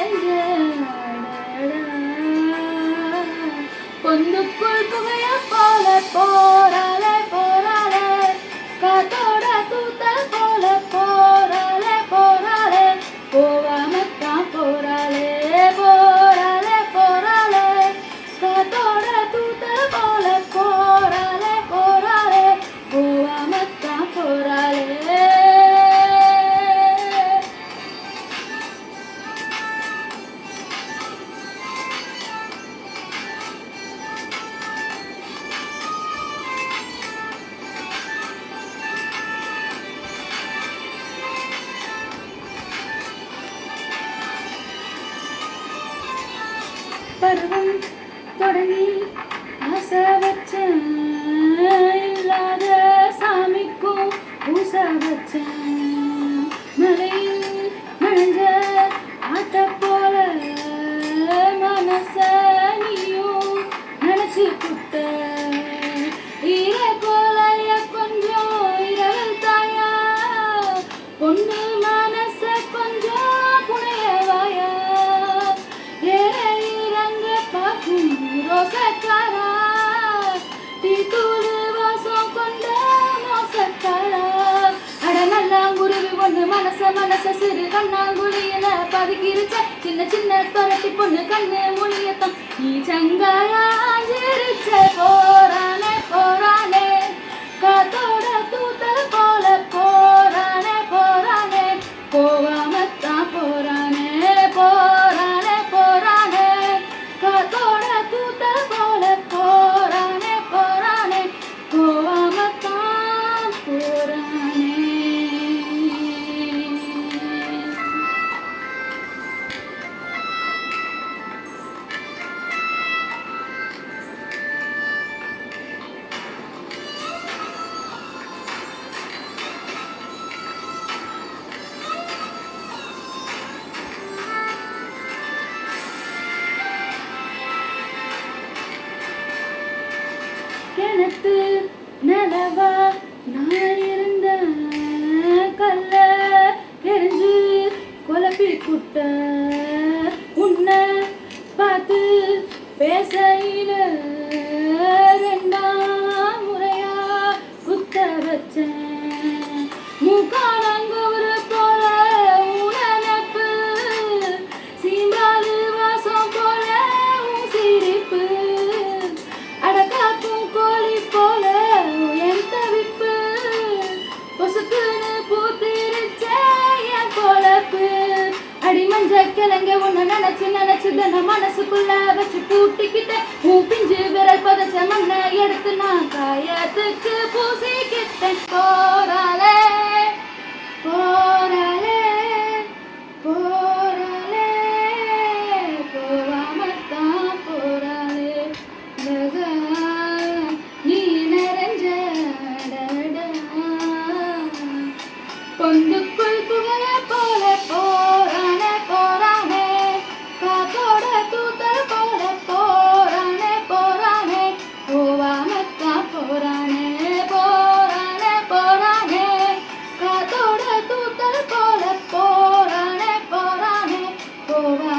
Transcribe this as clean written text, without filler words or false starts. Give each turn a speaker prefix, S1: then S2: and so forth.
S1: நிறைஞ்ச பொந்துக்குள் புகைய போல போறாளே போறாளே காத்தோட தூத்தல் போல போறாளே போறாளே போகாமத்தான் போறாளே போறாளே போறாளே காத்தோட தூத்தல் போல போறாளே போறாளே போகாமத்தான் போறாளே. பருவம் தொடங்கி ஆசை வச்சேன் இல்லாத சாமிக்கும் பூச வச்சேன் மலையில் நனைஞ்ச ஆட்ட போல மனச நீயும் நினைச்சு புட்ட ஈர போல கொஞ்சம் இரவல் தாயா பொண்ணு மனச கொஞ்சம் புனையவாயா ரோசக்காரா டீ தூளு வாசம் கொண்ட மோசக்காரா அட நல்லாங்குருவி ஒண்ணு மனச சிறு கண்ணாங்குழியில பதுக்கிருச்ச சின்ன சின்ன தொரட்டி பொண்ணு கண்ணு மொழியத்தான் நீ சங்காயா சிரிச்ச போறானே போறானே காத்தோட தூத்தல் போல போறானே போறானே போகாமத்தான் போறானே போறானே போறானே காத்தோட தூத்தல் போல போறானே போறானே போகாமத்தான் போறானே. கிணத்து நிலவா நான் இருந்த கல்ல எரிஞ்சு குழப்பி புட்ட உன்னை பார்த்து பேசையில ரெண்டாம் முறையா குத்த வச்சேன் மூக்கானங்கூறு போல உனப்பு சீம்பாலு வாசம் போல உன் சிரிப்பு அடக்காக்கும் கோழி போல என் தவிப்பு பொசுக்குன்னு பூத்திருச்ச என் பொழப்பு அடி மஞ்ச கிழங்க ஒண்ணு நினைச்சு தினம் மனசுக்குள்ள வச்சு பூட்டிக்கிட்ட உன் பிஞ்சு விரல் பதச்ச மண்ணை எடுத்து நான் காயத்துக்கு பூசிக்கிட்டேன் போறாளே போறாளே போறாளே போகாமத்தான் போறாளே நீ நிறைஞ்ச பொந்துக்குள் புகைய போல போறானே போறானே காத்தோட தூத்தல் போல போறானே போறானே போகாமத்தான் போறானே போறானே போறானே காத்தோட தூத்தல் போல போறானே போறானே போகா